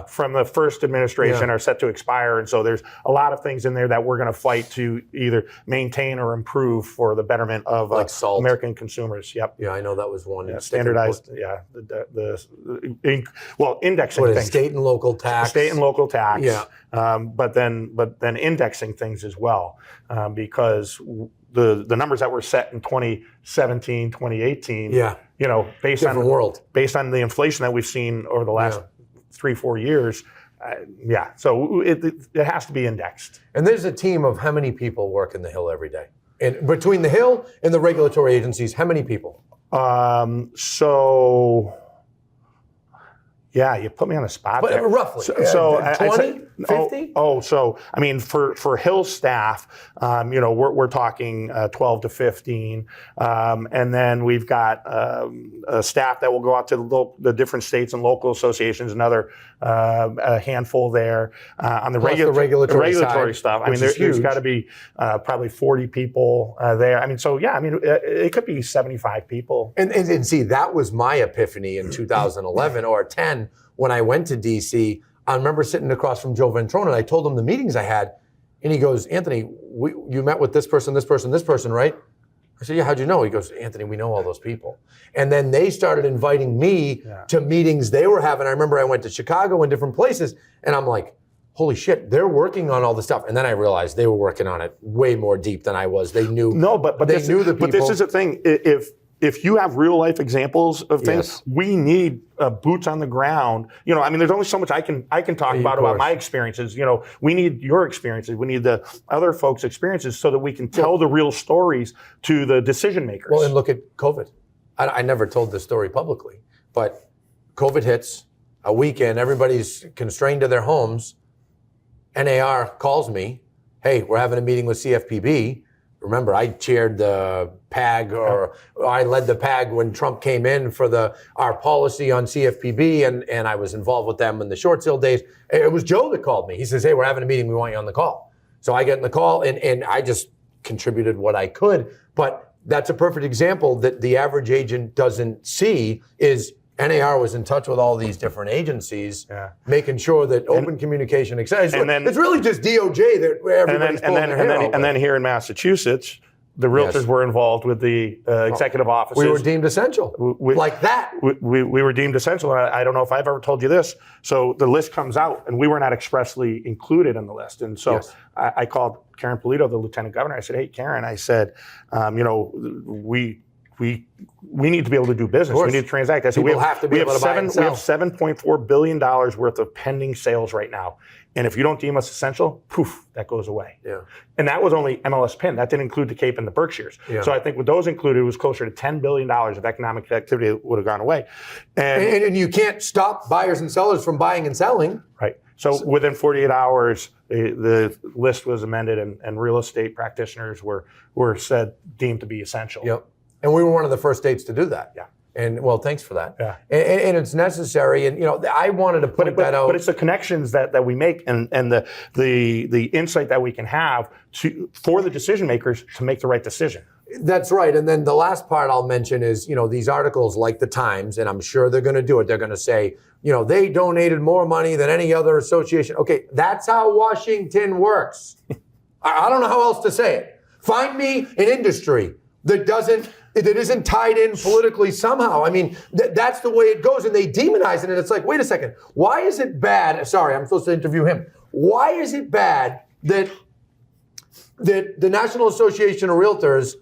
from the first administration are set to expire, and so there's a lot of things in there that we're going to fight to either maintain or improve for the betterment of like salt. American consumers. Yep. Yeah, I know that was one. Yeah, standardized. Yeah. Indexing What is things. state and local tax? State and local tax. Yeah. But then indexing things as well, because the numbers that were set in 2017, 2018. Yeah. You know, based on the inflation that we've seen over the last 3-4 years. So it has to be indexed. And there's a team of how many people work in the Hill every day? And between the Hill and the regulatory agencies, how many people? Yeah, you put me on the spot but there. Roughly. 20, 50? So I mean, for Hill staff, we're talking 12 to 15, and then we've got a staff that will go out to the different states and local associations, another a handful there on the regulatory stuff. I mean, there's got to be probably 40 people there. I mean, it could be 75 people. And see, that was my epiphany in 2011 or 10 when I went to DC. I remember sitting across from Joe Ventrone, and I told him the meetings I had, and he goes, Anthony, you met with this person, right? I said, yeah, how'd you know? He goes, Anthony, we know all those people. And then they started inviting me to meetings they were having. I remember I went to Chicago and different places, and I'm like, holy shit, they're working on all this stuff. And then I realized they were working on it way more deep than I was. They knew. No, but they knew the people. But this is the thing. If you have real life examples of things, we need boots on the ground. I mean, there's only so much I can talk about my experiences. We need your experiences. We need the other folks' experiences so that we can tell the real stories to the decision makers. Well, and look at COVID. I never told this story publicly, but COVID hits a weekend. Everybody's constrained to their homes. NAR calls me. Hey, we're having a meeting with CFPB. Remember, I chaired the PAG, or I led the PAG when Trump came in for our policy on CFPB, and I was involved with them in the short sale days. It was Joe that called me. He says, hey, we're having a meeting. We want you on the call. So I get in the call, and I just contributed what I could. But that's a perfect example that the average agent doesn't see is NAR was in touch with all these different agencies, making sure that open communication exists. It's really just DOJ that everybody's pulling their hair out. And then here in Massachusetts, the realtors were involved with the executive offices. We were deemed essential, like that. We were deemed essential. I don't know if I've ever told you this. So the list comes out, and we were not expressly included in the list. And so I called Karen Polito, the lieutenant governor. I said, hey, Karen, I said, we need to be able to do business. We need to transact. I said, we have $7.4 billion worth of pending sales right now. And if you don't deem us essential, poof, that goes away. Yeah. And that was only MLS PIN. That didn't include the Cape and the Berkshires. Yeah. So I think with those included, it was closer to $10 billion of economic activity that would have gone away. And you can't stop buyers and sellers from buying and selling. Right. So within 48 hours, the list was amended, and real estate practitioners were deemed to be essential. Yep. And we were one of the first states to do that. Yeah. And well, thanks for that. Yeah. And it's necessary. And I wanted to point that out. But it's the connections that we make and the insight that we can have for the decision makers to make the right decision. That's right. And then the last part I'll mention is, these articles like the Times, and I'm sure they're going to do it. They're going to say, they donated more money than any other association. Okay, that's how Washington works. I don't know how else to say it. Find me an industry that isn't tied in politically somehow. I mean, that's the way it goes, and they demonize it, and it's like, wait a second, why is it bad? Sorry, I'm supposed to interview him. Why is it bad that the National Association of Realtors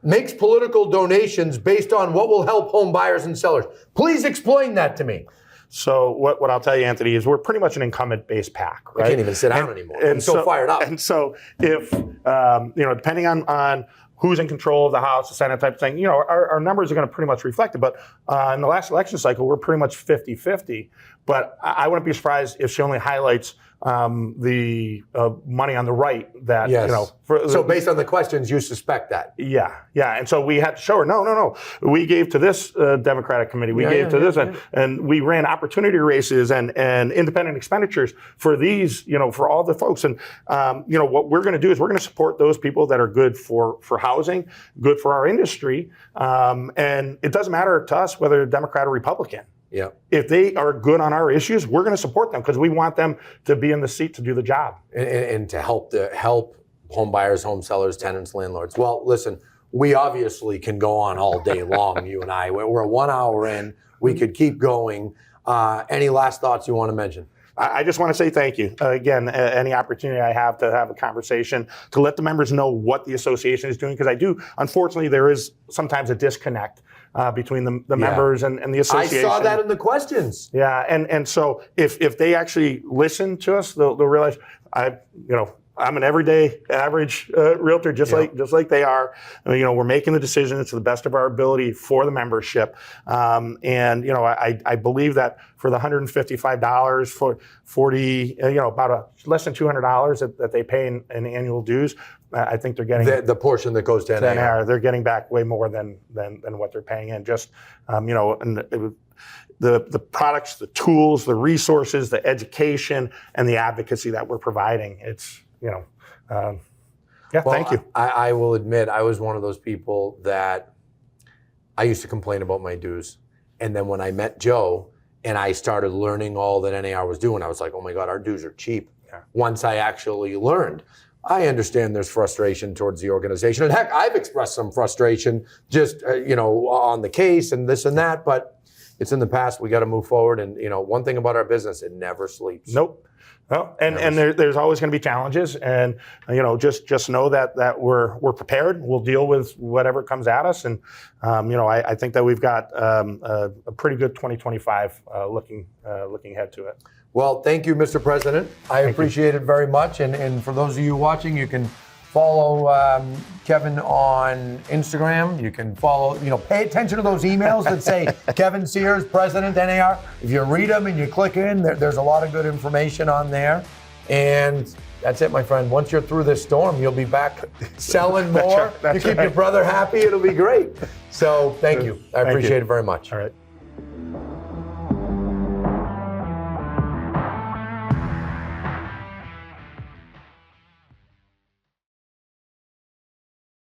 makes political donations based on what will help home buyers and sellers? Please explain that to me. So what I'll tell you, Anthony, is we're pretty much an incumbent-based PAC, right? I can't even sit down anymore. I'm so fired up. And so if, depending on who's in control of the House, the Senate type of thing, our numbers are going to pretty much reflect it. But in the last election cycle, we're pretty much 50-50. But I wouldn't be surprised if she only highlights the money on the right that, yes. So based on the questions, you suspect that? Yeah. And so we had to show her, no. We gave to this Democratic committee. We gave to this, and we ran opportunity races and independent expenditures for these, for all the folks. And, what we're going to do is we're going to support those people that are good for housing, good for our industry. And it doesn't matter to us whether they're Democrat or Republican. Yeah. If they are good on our issues, we're going to support them because we want them to be in the seat to do the job. And to help home buyers, home sellers, tenants, landlords. Well, listen, we obviously can go on all day long, you and I. We're 1 hour in. We could keep going. Any last thoughts you want to mention? I just want to say thank you. Again, any opportunity I have to have a conversation, to let the members know what the association is doing, because I do, unfortunately, there is sometimes a disconnect between the members and the association. I saw that in the questions. Yeah, and so if they actually listen to us, they'll realize I'm an everyday average realtor, just like they are. We're making the decisions to the best of our ability for the membership, and I believe that for the $155 for 40, about less than $200 that they pay in annual dues, I think they're getting the portion that goes to NAR. They're getting back way more than what they're paying in. Just the products, the tools, the resources, the education, and the advocacy that we're providing. It's thank you. I will admit, I was one of those people that I used to complain about my dues. And then when I met Joe and I started learning all that NAR was doing, I was like, oh my God, our dues are cheap. Yeah. Once I actually learned, I understand there's frustration towards the organization. And heck, I've expressed some frustration just, on the case and this and that, but it's in the past. We got to move forward. And, one thing about our business, it never sleeps. Nope. Well, and there's always going to be challenges, and just know that we're prepared. We'll deal with whatever comes at us, and I think that we've got a pretty good 2025 looking ahead to it. Well, thank you, Mr. President. I appreciate it very much, and for those of you watching, you can follow Kevin on Instagram. You can follow, pay attention to those emails that say Kevin Sears, President, NAR. If you read them and you click in, there's a lot of good information on there. And that's it, my friend. Once you're through this storm, you'll be back selling more. That's you keep your brother happy, it'll be great. So thank you. I appreciate it very much. All right.